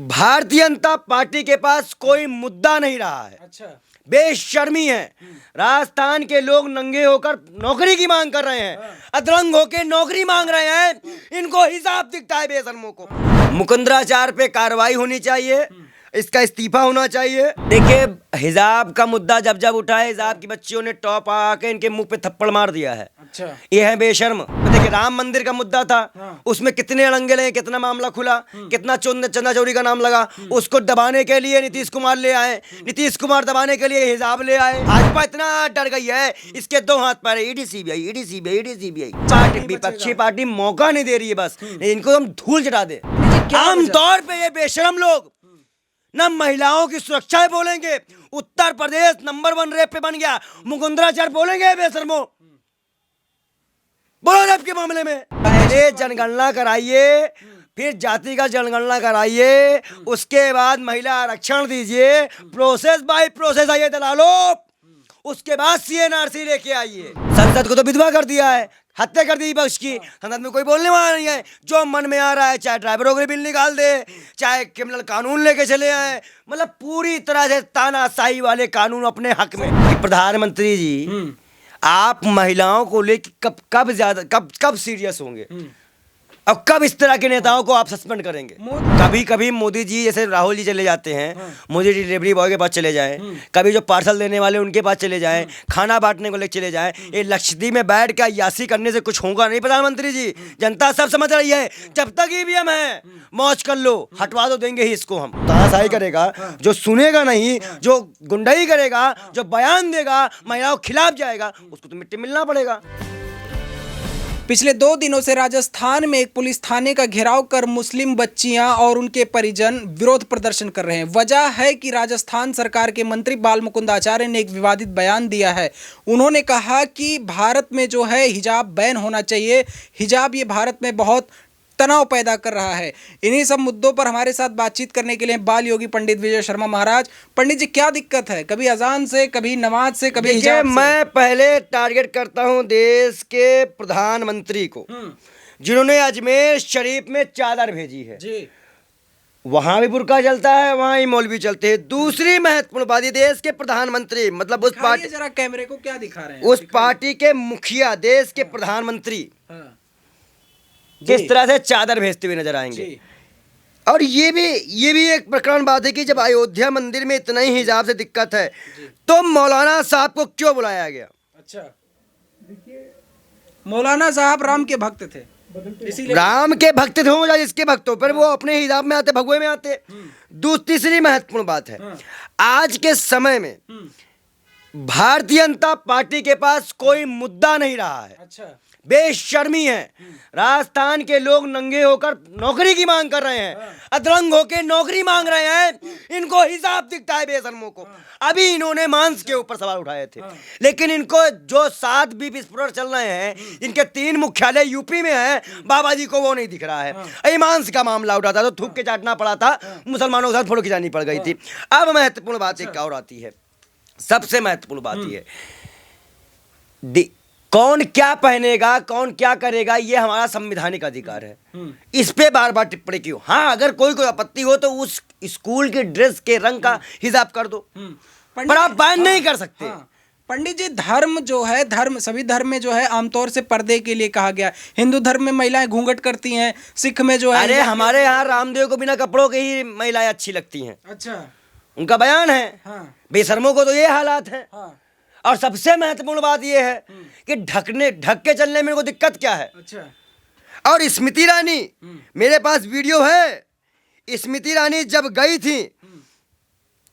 Bharatiya Janata party के पास कोई मुद्दा नहीं रहा है। अच्छा, बेशर्मी है। राजस्थान के लोग नंगे होकर नौकरी की मांग कर रहे हैं, अधरंग होकर नौकरी मांग रहे हैं। इनको हिसाब दिखता है बेशर्मों को। मुकुंदराचार्य पे कार्रवाई होनी चाहिए, इसका इस्तीफा होना चाहिए। देखिए, हिजाब का मुद्दा जब जब उठा है, हिजाब की बच्चियों ने टॉप आके इनके मुंह पे थप्पड़ मार दिया है। अच्छा, ये है बेशर्म। देखिए, राम मंदिर का मुद्दा था, हाँ। उसमें कितने अड़ंगे लगे, कितना मामला खुला, कितना चंदा चोरी का नाम लगा। उसको दबाने के लिए नीतीश कुमार ले आए, नीतीश कुमार दबाने के लिए हिजाब ले आए। भाजपा इतना डर गई है, इसके दो हाथ पैर, ED CBI, ED CBI, ED CBI. Party, विपक्षी पार्टी मौका नहीं दे रही है, बस इनको हम धूल चटा दे। आमतौर पे ये बेशरम लोग न महिलाओं की सुरक्षा है बोलेंगे। उत्तर प्रदेश नंबर 1 रेप पे बन गया, मुकुंदराचार्य बोलेंगे बेशर्मो। बोलो रेप के मामले में पहले जनगणना कराइए, फिर जाति का जनगणना कराइए, उसके बाद महिला आरक्षण दीजिए। प्रोसेस बाय प्रोसेस आइए दलालों, उसके बाद सीएनआरसी लेके आइए। संसद को तो विधवा कर दिया है, हत्या कर दी विपक्ष की। संसद में कोई बोलने वाला नहीं है। जो मन में आ रहा है, चाहे ड्राइवरों के बिल निकाल दे, चाहे क्रिमिनल कानून लेके चले आए, मतलब पूरी तरह से तानाशाही वाले कानून अपने हक में। प्रधानमंत्री जी, आप महिलाओं को लेकर कब सीरियस होंगे? अब कब इस तरह के नेताओं को आप सस्पेंड करेंगे? कभी कभी मोदी जी, जैसे राहुल जी चले जाते हैं, मोदी जी डिलीवरी बॉय के पास चले जाएं, कभी जो पार्सल देने वाले उनके पास चले जाएं, खाना बांटने को लेकर चले जाएं। ये लक्षद्वीप में बैठ के अय्याशी करने से कुछ होगा नहीं प्रधानमंत्री जी। जनता सब समझ रही है। जब तक ईवीएम है, मौज कर लो, हटवा तो देंगे ही इसको हम। तानाशाही करेगा जो सुनेगा नहीं, जो गुंडाई करेगा, जो बयान देगा, महिलाओं के खिलाफ जाएगा, उसको तो मिट्टी मिलना पड़ेगा। पिछले 2 दिनों से राजस्थान में एक पुलिस थाने का घेराव कर मुस्लिम बच्चियां और उनके परिजन विरोध प्रदर्शन कर रहे हैं। वजह है कि राजस्थान सरकार के मंत्री बाल मुकुंद आचार्य ने एक विवादित बयान दिया है। उन्होंने कहा कि भारत में जो है हिजाब बैन होना चाहिए। हिजाब ये भारत में बहुत तनाव पैदा कर रहा है। इन्हीं सब मुद्दों पर हमारे साथ बातचीत करने के लिए बाल योगी पंडित विजय शर्मा महाराज। पंडित जी, क्या दिक्कत है? कभी अजान से, कभी नमाज से, कभी हिजाब से। मैं पहले टारगेट करता हूं देश के प्रधानमंत्री को, जिन्होंने अजमेर शरीफ में चादर भेजी है जी। वहां भी बुर्का चलता है, वहां ही मौलवी चलते हैं। दूसरी महत्वपूर्ण बात, ये देश के प्रधानमंत्री, मतलब उस पार्टी, जरा कैमरे को क्या दिखा रहे हैं, उस पार्टी के मुखिया, देश के प्रधानमंत्री किस तरह से चादर भेजते हुए नजर आएंगे। और ये भी एक प्रकरण बात है कि जब अयोध्या मंदिर में इतना ही हिजाब से दिक्कत है, तो मौलाना साहब को क्यों बुलाया गया? अच्छा, मौलाना साहब राम के भक्त थे, इसीलिए राम के भक्त थे या इसके भक्तों पर वो अपने हिजाब में आते, भगवे में आते। तीसरी महत्वपूर्ण बात है, आज के समय में भारतीय जनता पार्टी के पास कोई मुद्दा नहीं रहा है। अच्छा, बेशर्मी है। राजस्थान के लोग नंगे होकर नौकरी की मांग कर रहे हैं, अधरंग होकर नौकरी मांग रहे हैं। इनको हिसाब दिखता है बेशर्मों को। अभी इन्होंने मांस के ऊपर सवाल उठाए थे, लेकिन इनको जो 7 बीप स्फोट चल रहे हैं, इनके 3 मुख्यालय यूपी में है, बाबा जी को वो नहीं दिख रहा है। ये मांस का मामला उठा था तो थूक के चाटना पड़ा था, मुसलमानों के साथ फोटो खिंचानी पड़ गई थी। अब महत्वपूर्ण बात एक और आती है, सबसे महत्वपूर्ण बात यह है, कौन क्या पहनेगा, कौन क्या करेगा, ये हमारा संवैधानिक अधिकार है। इस पे बार बार टिप्पणी क्यों? हाँ, अगर कोई आपत्ति हो तो उस स्कूल के ड्रेस के रंग का हिजाब कर दो, पर आप बैन नहीं कर सकते। पंडित जी, धर्म जो है, धर्म सभी धर्म में जो है आमतौर से पर्दे के लिए कहा गया। हिंदू धर्म में महिलाएं घूंघट करती हैं, सिख में जो है, अरे हमारे यहाँ रामदेव को बिना कपड़ों के ही महिलाएं अच्छी लगती हैं। अच्छा, उनका बयान है। बेशर्मों को तो ये हालात है। और सबसे महत्वपूर्ण बात यह है कि ढक के चलने में इनको दिक्कत क्या है? अच्छा, और स्मृति ईरानी, मेरे पास वीडियो है, स्मृति ईरानी जब गई थी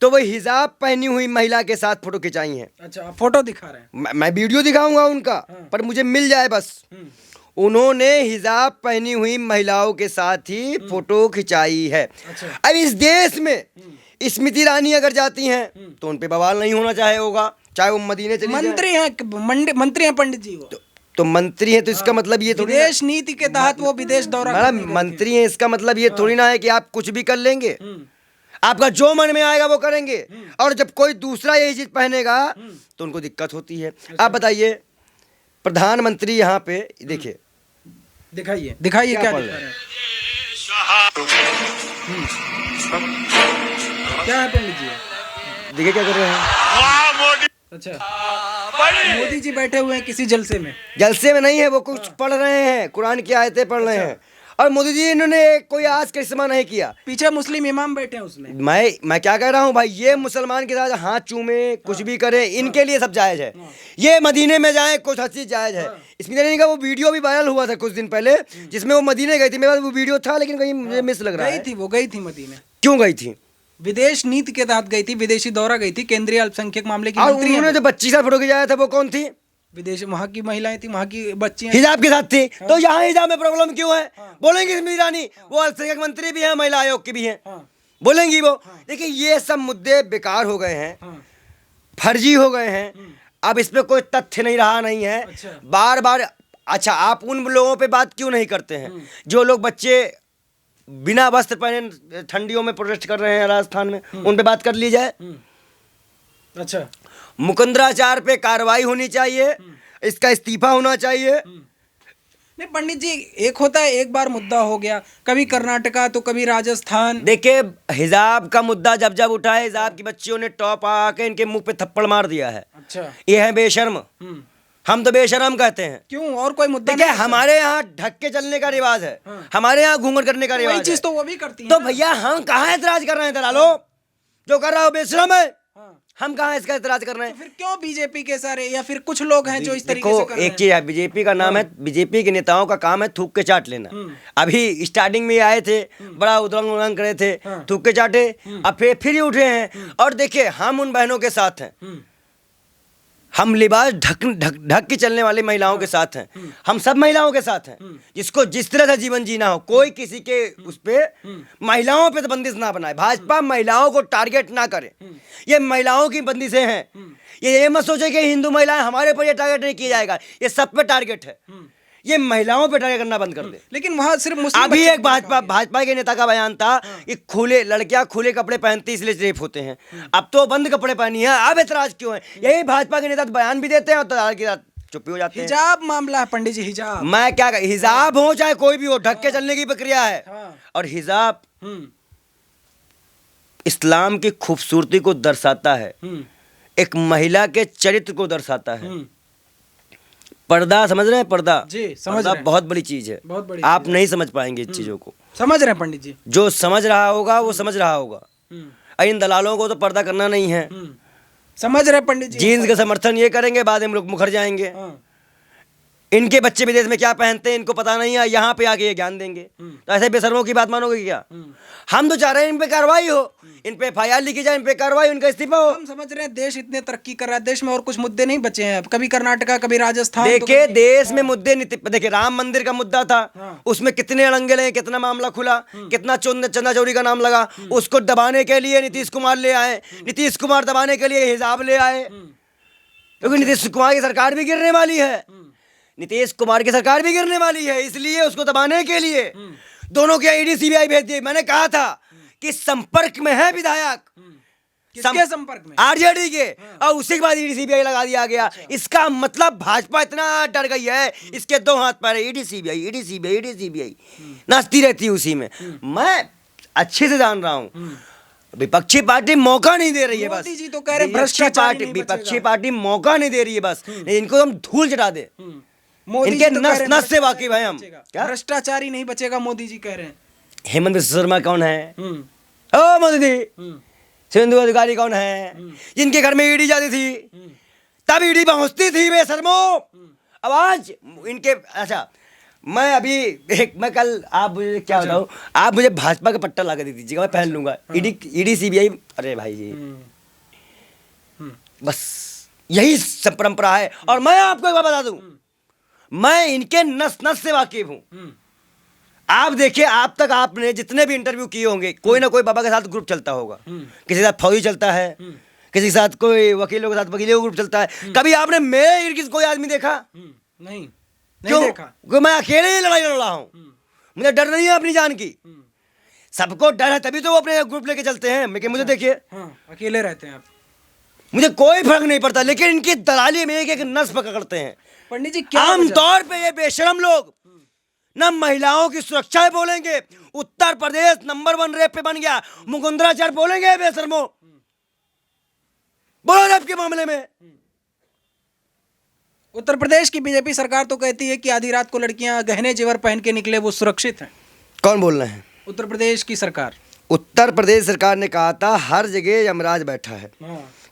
तो वो हिजाब पहनी हुई महिला के साथ फोटो खिंचाई है। अच्छा, फोटो दिखा रहे हैं? मैं वीडियो दिखाऊंगा उनका, पर मुझे मिल जाए बस। उन्होंने हिजाब पहनी हुई महिलाओं के साथ ही फोटो खिंचाई है। अच्छा, अब इस देश में स्मृति ईरानी अगर जाती हैं तो उन पे बवाल नहीं होना चाहे होगा, चाहे वो मदीने चली मंत्री हैं पंडित जी वो। तो मंत्री हैं तो इसका मतलब ये थोड़ी विदेश नीति के तहत वो विदेश दौरा, मंत्री हैं, इसका मतलब ये थोड़ी ना है कि आप कुछ भी कर लेंगे। आपका जो मन में आएगा वो करेंगे, और जब कोई दूसरा यही चीज पहनेगा तो उनको दिक्कत होती है। आप बताइए, प्रधानमंत्री यहाँ पे देखिए, दिखाइए क्या दिखा रहे हैं। क्या है पंडित जी? देखिए क्या कर रहे हैं। अच्छा, मोदी जी बैठे हुए हैं किसी जलसे में? जलसे में नहीं है, वो कुछ पढ़ रहे हैं, कुरान की आयतें पढ़ रहे हैं। और मोदी जी इन्होंने कोई आज करिश्मा नहीं किया। पीछे मुस्लिम इमाम बैठे हैं उसमें। मैं क्या कह रहा हूँ भाई, ये मुसलमान के साथ हाथ चूमे कुछ भी करे, इनके लिए सब जायज है। ये मदीने में जाए कुछ हर चीज जायज है। इसमें नहीं का वो वीडियो भी वायरल हुआ था कुछ दिन पहले, जिसमें वो मदीने गई थी। मेरे पास वो वीडियो था लेकिन कहीं मुझे मिस लग रहा है। गई थी मदीने। क्यों गई थी? विदेश नीति के तहत गई थी, विदेशी दौरा गई थी, केंद्रीय अल्पसंख्यक मामले की और मंत्री उन्होंने जो 25 साल फोटो खिंचाया था वो कौन थी? विदेश, वहाँ की महिलाएं थी, वहाँ की बच्चियां हिजाब के साथ थी। तो यहाँ हिजाब में प्रॉब्लम क्यों है? बोलेंगी स्मृति ईरानी, वो अल्पसंख्यक मंत्री भी हैं, महिला आयोग की भी हैं, बोलेंगी वो। देखिए ये सब मुद्दे बेकार हो गए हैं, फर्जी हो गए हैं। अब इसमें कोई तथ्य नहीं रहा नहीं है। बार बार अच्छा, आप उन लोगों पे बात क्यों नहीं करते हैं जो लोग बच्चे बिना वस्त्र पहने ठंडियों में प्रोटेस्ट कर रहे हैं राजस्थान में? उन पे बात कर ली जाए। अच्छा, मुकुंदराचार पे कार्रवाई होनी चाहिए, इसका इस्तीफा होना चाहिए। नहीं पंडित जी, एक होता है एक बार मुद्दा हो गया, कभी कर्नाटका तो कभी राजस्थान। देखिए हिजाब का मुद्दा जब जब उठा है, हिजाब की बच्चियों ने टॉप आके इनके मुंह पे थप्पड़ मार दिया है। अच्छा, ये है बेशर्म। हम तो बेशर्म कहते हैं। क्यों? और कोई मुद्दा देखिए नहीं? हमारे यहाँ ढक के चलने का रिवाज है, हमारे यहाँ घूंघट करने का रिवाज है। चीज तो वो भी करती है तो ना। भैया हम कहाँ एतराज कर रहे हैं? दलालो जो कर रहा हो बेशर्म है, हम कहाँ इसका एतराज कर रहे हैं? तो फिर क्यों बीजेपी के सारे या फिर कुछ लोग हैं जो इस तरीके से देखो कर रहे एक हैं? चीज है, बीजेपी का नाम है, बीजेपी के नेताओं का काम है थूक के चाट लेना। अभी स्टार्टिंग में आए थे, बड़ा उदंग उदंग करे थे, थूक के चाटे, अब फिर ही उठे हैं। और देखिए हम उन बहनों के साथ हैं, हम लिबास ढक के चलने वाली महिलाओं के साथ हैं, हम सब महिलाओं के साथ हैं। जिसको जिस तरह से जीवन जीना हो, कोई किसी के उस पे महिलाओं पे तो बंदिश ना बनाए। भाजपा महिलाओं को टारगेट ना करे, ये महिलाओं की बंदिशें हैं। ये मत सोचे कि हिंदू महिलाएं हमारे पर ये टारगेट नहीं किया जाएगा, ये सब पे टारगेट है। ये महिलाओं पे टारगेट करना बंद कर दे। लेकिन वहाँ सिर्फ मुस्लिम अभी बच्चे एक भाजपा के नेता का बयान था कि लड़कियां खुले कपड़े पहनती इसलिए रेप होते हैं। अब तो बंद कपड़े पहनी है, अब एतराज क्यों है? यही भाजपा के नेता बयान भी देते हैं और तलाक के साथ चुप हो जाते हैं। हिजाब मामला है पंडित जी, हिजाब। मैं क्या हिजाब हो चाहे कोई भी हो, ढक के चलने की प्रक्रिया है। और हिजाब इस्लाम की खूबसूरती को दर्शाता है, एक महिला के चरित्र को दर्शाता है। पर्दा समझ रहे हैं? पर्दा जी समझ पर्दा रहे हैं। बहुत बड़ी चीज है, बहुत बड़ी आप चीज है। नहीं समझ पाएंगे इस चीजों को। समझ रहे हैं पंडित जी? जो समझ रहा होगा वो समझ रहा होगा। इन दलालों को तो पर्दा करना नहीं है। समझ रहे हैं पंडित जी? जीन्स का समर्थन ये करेंगे, बाद में लोग मुखर जाएंगे। इनके बच्चे विदेश में क्या पहनते हैं इनको पता नहीं है, यहाँ पे आके ये ज्ञान देंगे। तो ऐसे बेशर्मों की बात मानोगे क्या? हम तो चाह रहे हैं इन पे कार्रवाई हो, इन पे FIR लिखी जाए, इन पे कार्रवाई, इनका इस्तीफा हो। हम समझ रहे हैं देश इतने तरक्की कर रहा है, देश में और कुछ मुद्दे नहीं बचे हैं। कभी कर्नाटका, कभी राजस्थान। देखिए देश में मुद्दे देखिए राम मंदिर का मुद्दा था, उसमें कितने अड़ंगे लगे, कितना मामला खुला, कितना चंदा चोरी का नाम लगा। उसको दबाने के लिए नीतीश कुमार ले आए, नीतीश कुमार दबाने के लिए हिजाब ले आए, क्योंकि नीतीश कुमार की सरकार भी गिरने वाली है। नीतीश कुमार की सरकार भी गिरने वाली है, इसलिए उसको दबाने के लिए दोनों के ईडी CBI भेज दिए। मैंने कहा था कि संपर्क में है विधायक, किसके संपर्क में? RJD के, और उसी के बाद ईडी CBI लगा दिया गया। इसका मतलब भाजपा इतना डर गई है, इसके दो हाथ पैर, ईडी CBI नाचती रहती है उसी में। मैं अच्छे से जान रहा हूँ विपक्षी पार्टी मौका नहीं दे रही है। बस मोदी जी तो कह रहे भ्रष्टाचार नहीं विपक्षी पार्टी मौका नहीं दे रही है, बस इनको हम धूल चटा दे। मोदी इनके जी तो नस कह रहे नस से वाकिफ है हम। क्या भ्रष्टाचारी नहीं बचेगा, मोदी जी कह रहे हैं। हेमंत बिस्वा शर्मा कौन है? ओ मोदी जी, सिंधु अधिकारी कौन है? जिनके घर में ईडी जाती थी तब ईडी पहुंचती थी बेशर्मो। अब आज इनके अच्छा मैं कल आप मुझे क्या बताऊं, आप मुझे भाजपा का पट्टा ला के दे दीजिएगा, मैं पहन लूंगा। ईडी CBI, अरे भाई जी बस यही सब परंपरा है। और मैं आपको एक बात बता दूं, मैं इनके नस नस से वाकिफ हूं। आप देखिए, आप तक आपने जितने भी इंटरव्यू किए होंगे, कोई ना कोई बाबा के साथ ग्रुप चलता होगा, किसी के साथ फौजी चलता है, किसी के साथ कोई वकीलों के साथ वकीलों का ग्रुप चलता है। कभी आपने मेरे इर्द गिर्द कोई आदमी देखा? नहीं क्यों? देखा। क्योंकि मैं अकेले ही लड़ाई लड़ रहा हूँ, मुझे डर नहीं है अपनी जान की। सबको डर है तभी तो वो अपने ग्रुप लेके चलते हैं। लेकिन मुझे देखिए, अकेले रहते हैं आप, मुझे कोई फर्क नहीं पड़ता, लेकिन इनकी दलाली में एक नस पकड़ते हैं पंडित जी। क्या आमतौर पे ये बेशरम लोग न महिलाओं की सुरक्षा बोलेंगे, उत्तर प्रदेश नंबर 1 रेप पे बन गया। मुकुंदराचार्य बोलेंगे बेशर्मो, बोलो रेप के मामले में। उत्तर प्रदेश की बीजेपी सरकार तो कहती है कि आधी रात को लड़कियां गहने जेवर पहन के निकले वो सुरक्षित हैं। कौन बोल रहे हैं? उत्तर प्रदेश की सरकार। उत्तर प्रदेश सरकार ने कहा था हर जगह यमराज बैठा है।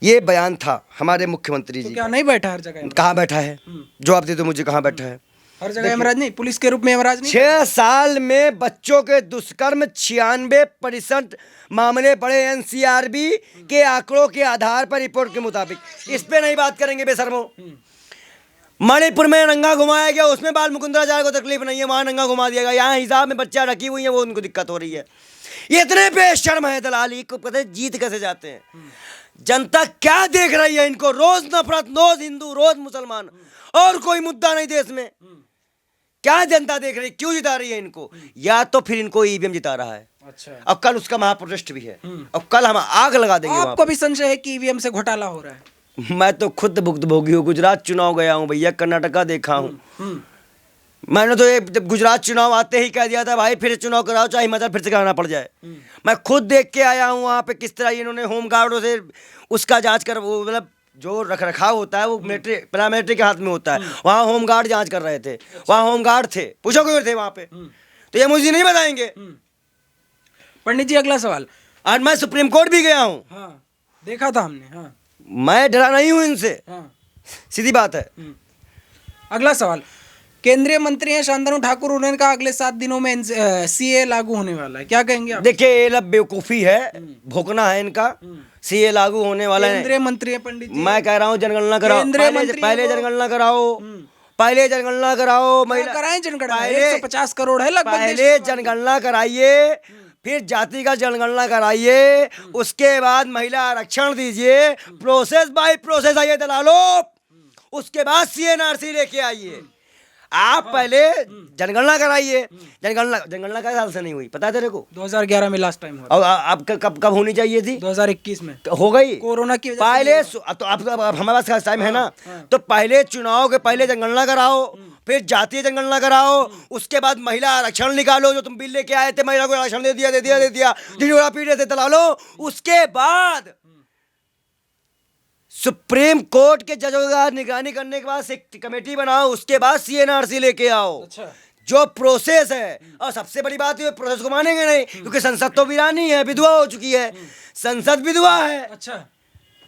ये बयान था हमारे मुख्यमंत्री तो जी क्या का। नहीं बैठा हर जगह? कहाँ बैठा है? जवाब दे दो मुझे, कहाँ बैठा है? हर जगह यमराज नहीं, पुलिस के रूप में यमराज नहीं। 6 साल में बच्चों के दुष्कर्म 96% मामले पड़े एनसीआरबी के आंकड़ों के आधार पर रिपोर्ट के मुताबिक। इस पे नहीं बात करेंगे बेशर्मो। मणिपुर में नंगा घुमाया गया, उसमें बाल मुकुंदराचार्य को तकलीफ नहीं है, वहां नंगा घुमा दिया गया। यहाँ हिसाब में बच्चा रखी हुई है, वो उनको दिक्कत हो रही है। ये इतने बेशर्म है दलाली को, पता है जीत कैसे जाते हैं। जनता क्या देख रही है इनको? रोज नफरत, रोज हिंदू, रोज मुसलमान, और कोई मुद्दा नहीं देश में। क्या जनता देख रही है? क्यों जिता रही है इनको? या तो फिर इनको ईवीएम जिता रहा है। अच्छा, अब कल उसका महाप्रोटेस्ट भी है, अब कल हम आग लगा देंगे वहां आपको भी संशय है कि ईवीएम से घोटाला हो रहा है? मैं तो खुद भुक्तभोगी हूँ। गुजरात चुनाव गया हूँ भैया, कर्नाटका देखा हूँ। मैंने तो जब गुजरात चुनाव आते ही कह दिया था भाई फिर चुनाव कराओ, चाहे हिमाचल फिर से कराना पड़ जाए। मैं खुद देख के आया हूँ वहाँ पे किस तरह इन्होंने होमगार्डों से उसका जांच कर, वो मतलब जो रख रखाव होता है वो मिलिट्री पैरामिलिट्री के हाथ में होता है। वहाँ होमगार्ड जांच कर रहे थे, वहाँ होमगार्ड थे, पूछो क्यों थे वहाँ पे? तो ये मुझे नहीं बताएंगे। पंडित जी अगला सवाल। आज मैं सुप्रीम कोर्ट भी गया हूँ। हाँ, देखा था हमने। हाँ, मैं डरा नहीं हूँ इनसे, हाँ। सीधी बात है। अगला सवाल। केंद्रीय मंत्री हैं शांतनु ठाकुर, उन्होंने कहा अगले 7 दिनों में सीए लागू होने वाला है, क्या कहेंगे आप? देखिए ये लब बेवकूफ़ी है, भोकना है इनका। सीए लागू होने वाला है। केंद्रीय मंत्री है पंडित जी। मैं कह रहा हूँ जनगणना कराओ, केंद्रीय मंत्री पहले जनगणना कराओ, पहले जनगणना कराओ। महिला कराएं जनगणना, पहले 150 करोड़ है लगभग। पहले जनगणना कराइए, फिर जाति का जनगणना कराइए, उसके बाद महिला आरक्षण दीजिए। प्रोसेस बाय प्रोसेस आइए दलालों, उसके बाद सीएनआरसी लेके आइए। आप पहले जनगणना कराइए। जनगणना का साल से नहीं हुई, पता है तेरे को? 2011 में लास्ट टाइम हुआ। और अब कब होनी चाहिए थी? 2021 में हो गई, कोरोना की वजह पहले तो अब हमारे पास टाइम है ना, तो पहले चुनाव के पहले जनगणना कराओ, फिर जातीय जनगणना कराओ, उसके बाद महिला आरक्षण निकालो। जो तुम बिल लेके आए थे, महिला को आरक्षण दे दिया, ढिंढोरा पीट रहे थे दलालो। उसके बाद सुप्रीम कोर्ट के जजों का निगरानी करने के बाद एक कमेटी बनाओ, उसके बाद सीएनआरसी लेके आओ। अच्छा, जो प्रोसेस है, और सबसे बड़ी बात है प्रोसेस को मानेंगे नहीं, क्योंकि संसद तो वीरानी है, विधवा हो चुकी है। संसद विधवा है। अच्छा,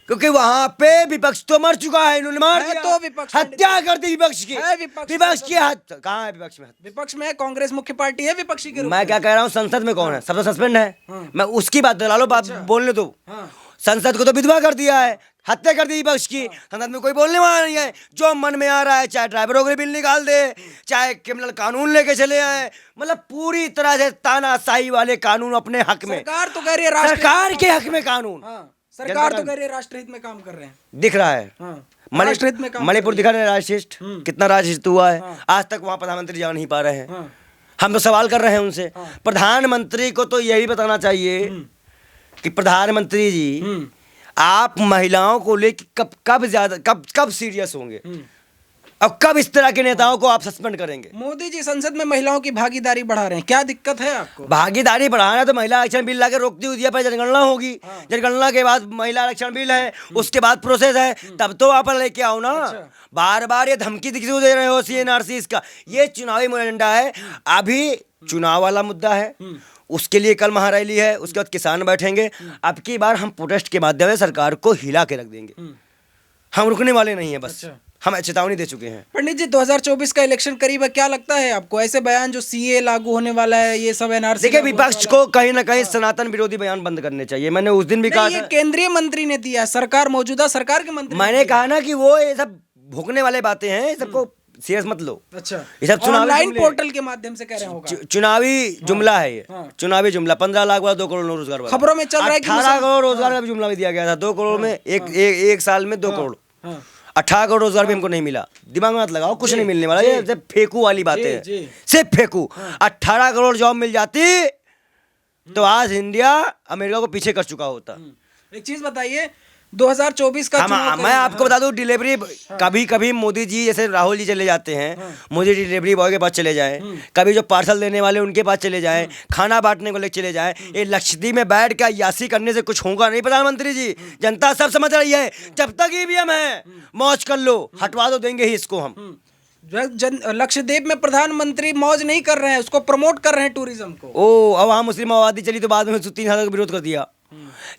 क्योंकि वहां पे विपक्ष तो मर चुका है, इन्होंने मार है दिया, तो विपक्ष, हत्या कर दी विपक्ष की। है विपक्ष की हत्या कहाँ है? विपक्ष में, विपक्ष में है, कांग्रेस मुख्य पार्टी है विपक्षी के रूप मैं क्या कह रहा हूँ, संसद में कौन है? सब तो सस्पेंड है। मैं उसकी बात दिला लो, बात बोलने दो। संसद को तो विधवा कर दिया है, हत्या कर दी विपक्ष की। संसद में कोई बोलने वाला नहीं है। जो मन में आ रहा है, चाहे ड्राइवरों के बिल निकाल दे, चाहे क्रिमिनल कानून लेके चले आए, मतलब पूरी तरह से तानाशाही वाले कानून अपने हक में। सरकार तो कह रही है सरकार के हक में कानून। सरकार तो कह रही है राष्ट्रहित में काम कर रहे हैं। दिख रहा है राष्ट्रहित में काम मणिपुर दिखा रहे हैं राष्ट्रहित, कितना राष्ट्रहित हुआ है। आज तक वहाँ प्रधानमंत्री जा नहीं पा रहे हैं। हम तो सवाल कर रहे हैं उनसे। प्रधानमंत्री को तो यही बताना चाहिए कि प्रधानमंत्री जी आप महिलाओं को लेकर कब सीरियस होंगे, अब कब इस तरह के नेताओं को आप सस्पेंड करेंगे? मोदी जी संसद में महिलाओं की भागीदारी बढ़ा रहे हैं, क्या दिक्कत है आपको? भागीदारी बढ़ाना तो महिला आरक्षण बिल लाके रोक दिया, पर जनगणना होगी। जनगणना के बाद महिला आरक्षण बिल है, उसके बाद प्रोसेस है, तब तो आप लेके आओ ना। बार बार ये धमकी क्यों दे रहे हो सीएनआरसी? इसका ये चुनावी एजेंडा है। अभी चुनाव वाला मुद्दा है, उसके लिए कल महारैली है, उसके बाद किसान बैठेंगे। अब की बार हम प्रोटेस्ट के माध्यम से सरकार को हिला के रख देंगे। हम रुकने वाले नहीं है, बस हम चेतावनी दे चुके हैं। पंडित जी 2024 का इलेक्शन करीब है, क्या लगता है आपको? ऐसे बयान जो सीए लागू होने वाला है, ये सब एनआरसी, देखिए विपक्ष को कहीं ना कहीं सनातन विरोधी बयान बंद करने चाहिए। मैंने उस दिन भी कहा ये केंद्रीय मंत्री ने दिया, सरकार मौजूदा सरकार के मंत्री। मैंने कहा ना कि वो ये सब भोगने वाले बातें हैं, सबको सीरियस मत लो। अच्छा, ये सब ऑनलाइन पोर्टल के माध्यम से कह रहे होगा। चुनावी जुमला है ये, चुनावी जुमला। 15 लाख वाला 2 करोड़ रोजगार वाला खबरों में चल रहा है कि 18 करोड़ रोजगार का भी जुमला भी दिया गया था। 2 करोड़ में एक साल में 2 करोड़, 18 करोड़ रोजगार भी हमको नहीं मिला। दिमाग में मत लगाओ, कुछ नहीं मिलने वाला। ये सिर्फ फेंकू वाली बातें हैं, सिर्फ फेंकू। 18 करोड़ जॉब मिल जाती तो आज इंडिया अमेरिका को पीछे कर चुका होता। एक चीज बताइए, 2024 का चुनाव मैं करेंगे। आपको बता दूं डिलीवरी कभी कभी मोदी जी जैसे राहुल जी चले जाते हैं, मोदी जी डिलीवरी बॉय के पास चले जाए, कभी जो पार्सल देने वाले उनके पास चले जाए, खाना बांटने को लेकर चले जाए। ये लक्षद्वीप में बैठ के अय्यासी करने से कुछ होगा नहीं प्रधानमंत्री जी, जनता सब समझ रही है। जब तक ईवीएम है मौज कर लो, हटवा दो देंगे ही इसको हम। लक्षद्वीप में प्रधानमंत्री मौज नहीं कर रहे हैं, उसको प्रमोट कर रहे हैं टूरिज्म को। ओ अब वहाँ मुस्लिम आबादी चली तो बाद में 3 साल का विरोध कर दिया।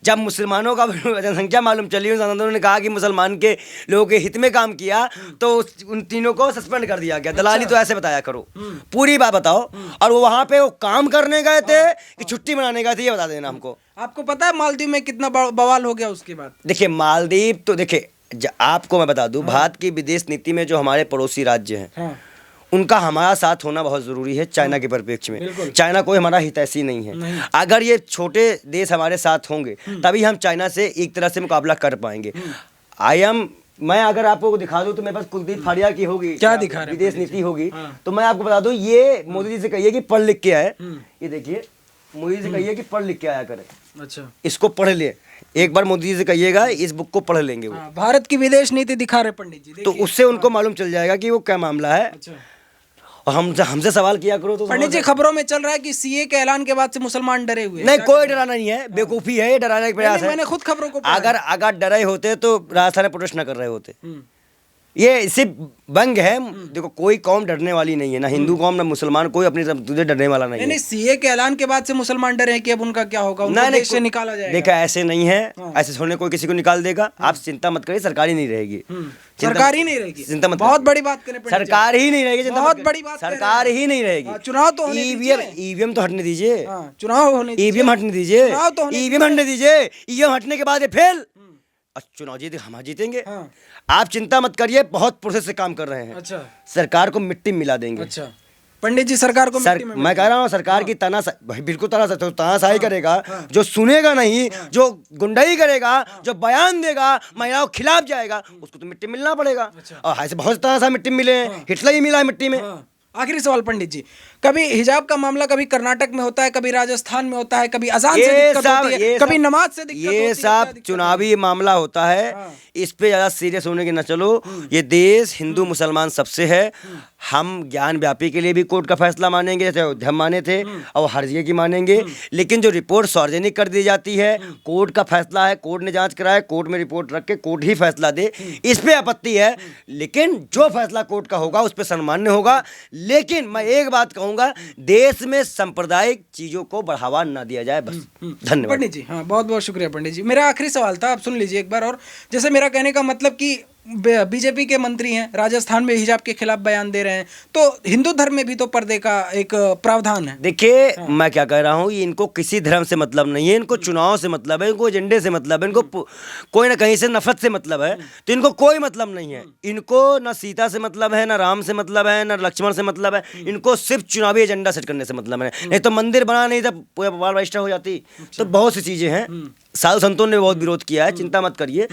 जब मुसलमानों का जनसंख्या मालूम चली, उन आंदोलन ने कहा कि मुसलमान के लोगों के हित में काम किया, तो उन तीनों को सस्पेंड कर दिया गया। दलाली तो ऐसे बताया करो, पूरी बात बताओ। और वो वहाँ पे वो काम करने गए थे कि छुट्टी मनाने गए थे, ये बता देना हमको। आपको पता है मालदीव में कितना बवाल हो गया उसके बाद? देखिए मालदीव तो देखिए आपको मैं बता दूं, भारत की विदेश नीति में जो हमारे पड़ोसी राज्य हैं उनका हमारा साथ होना बहुत जरूरी है। चाइना के परिप्रेक्ष्य में चाइना कोई हमारा हितैषी नहीं है। अगर ये छोटे देश हमारे साथ होंगे तभी हम चाइना से एक तरह से मुकाबला कर पाएंगे। मैं अगर आपको दिखा दूं तो मेरे पास कुलदीप फाड़िया की होगी, क्या दिखा रहे विदेश नीति होगी, तो मैं आपको बता दूं ये मोदी जी से कहिए कि पढ़ लिख के आए। ये देखिए मोदी जी से कहिए कि पढ़ लिख के आया करें। अच्छा, इसको पढ़ ले, एक बार मोदी जी से कहिएगा इस बुक को पढ़ लेंगे वो। भारत की विदेश नीति दिखा रहे पंडित जी, तो उससे उनको मालूम चल जाएगा कि वो क्या मामला है। अच्छा। और हमसे सवाल किया करो तो पंडित जी खबरों में चल रहा है कि सीए के ऐलान के बाद से मुसलमान डरे हुए हैं। नहीं, कोई डराना नहीं है, बेवकूफी है, ये डराने का प्रयास है। मैंने खुद खबरों को पढ़ा है। अगर डरे होते तो राजस्थान में प्रोटेस्ट न कर रहे होते। ये सिर्फ बंग है। देखो कोई कौम डरने वाली नहीं है, ना हिंदू कौम ना मुसलमान, कोई अपनी तरफ तुझे डरने वाला नहीं है। नहीं, सीए के ऐलान के बाद से मुसलमान डरे हैं कि अब उनका क्या होगा, उनको देश से निकाला जाएगा। देखा ऐसे नहीं है, ऐसे छोड़ने कोई किसी को निकाल देगा। आप चिंता मत करिए, सरकार ही नहीं रहेगी। सरकार ही नहीं रहेगी, चिंता मत, बहुत बड़ी बात करें, सरकार ही नहीं रहेगी, बहुत बड़ी बात, सरकार ही नहीं रहेगी। चुनाव तो होने दीजिए, ईवीएम तो हटने दीजिए, चुनाव होने, ईवीएम हटने दीजिए, ईवीएम हटने दीजिए। ईवीएम हटने के बाद ये फेल, चुनाव जीते हम जीतेंगे। आप चिंता मत करिए, बहुत प्रोसेस से काम कर रहे हैं। अच्छा, सरकार को मिट्टी में मिला देंगे। अच्छा पंडित जी, सरकार को मिट्टी में मैं कह रहा हूँ सरकार की भाई बिल्कुल तानाशाही करेगा। जो सुनेगा नहीं, जो गुंडाई करेगा, जो बयान देगा, महिलाओं के खिलाफ जाएगा, उसको तो मिट्टी मिलना पड़ेगा। और ऐसे बहुत तानाशाह मिट्टी में मिले हैं, हिटलर ही मिला है मिट्टी में। आखिरी सवाल पंडित जी, कभी हिजाब का मामला कभी कर्नाटक में होता है, कभी राजस्थान में होता है, कभी अजान से दिक्कत होती है, कभी नमाज से दिक्कत होती है, ये सब चुनावी मामला होता है। इस पे ज्यादा सीरियस होने के न चलो। ये देश हिंदू मुसलमान सबसे है। हम ज्ञान व्यापी के लिए भी कोर्ट का फैसला मानेंगे, जैसे अयोध्या माने थे, और हर जगह की मानेंगे। लेकिन जो रिपोर्ट सार्वजनिक कर दी जाती है, कोर्ट का फैसला है, कोर्ट ने जांच कराए, कोर्ट में रिपोर्ट रख के कोर्ट ही फैसला दे, इस पे आपत्ति है। लेकिन जो फैसला कोर्ट का होगा उस पर सम्मान्य होगा। लेकिन मैं एक बात कहूंगा, देश में सांप्रदायिक चीजों को बढ़ावा न दिया जाए, बस। धन्यवाद पंडित जी। हाँ, बहुत बहुत शुक्रिया पंडित जी। मेरा आखिरी सवाल था, आप सुन लीजिए एक बार और। जैसे मेरा कहने का मतलब कि बीजेपी के मंत्री हैं, राजस्थान में हिजाब के खिलाफ बयान दे रहे हैं, तो हिंदू धर्म में भी तो पर्दे का एक प्रावधान है। देखिए मैं क्या कह रहा हूँ, इनको किसी धर्म से मतलब नहीं है, इनको चुनाव से मतलब है, इनको एजेंडे से मतलब है, इनको कोई ना कहीं से नफरत से मतलब है। तो इनको कोई मतलब नहीं है। इनको ना सीता से मतलब है, ना राम से मतलब है, ना लक्ष्मण से मतलब है। इनको सिर्फ चुनावी एजेंडा सेट करने से मतलब है। नहीं तो मंदिर बना नहीं था, पूरा बाल प्रतिष्ठा हो जाती। तो बहुत सी चीजें हैं, साधु संतों ने बहुत विरोध किया है। चिंता मत करिए,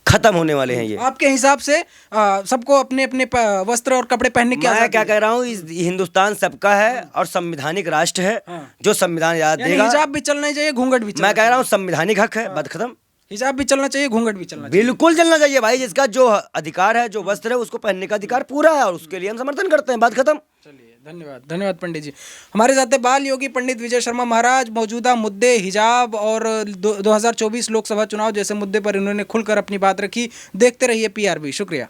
खत्म होने वाले हैं ये। आपके हिसाब से सबको अपने अपने वस्त्र और कपड़े पहनने की मैं क्या कह रहा हूँ, इस हिंदुस्तान सबका है और संवैधानिक राष्ट्र है। जो संविधान याद देगा, हिजाब भी चलना चाहिए, घूंघट भी। मैं कह रहा हूँ संवैधानिक हक है, बात खत्म। हिजाब भी चलना चाहिए, घूंघट भी चलना चाहिए, बिल्कुल चलना चाहिए भाई। जिसका जो अधिकार है, जो वस्त्र है, उसको पहनने का अधिकार पूरा है, और उसके लिए हम समर्थन करते हैं, बात खत्म। चलिए, धन्यवाद, धन्यवाद पंडित जी। हमारे साथ है बाल योगी पंडित विजय शर्मा महाराज। मौजूदा मुद्दे हिजाब और 2024 लोकसभा चुनाव जैसे मुद्दे पर इन्होंने खुलकर अपनी बात रखी। देखते रहिए PRB। शुक्रिया।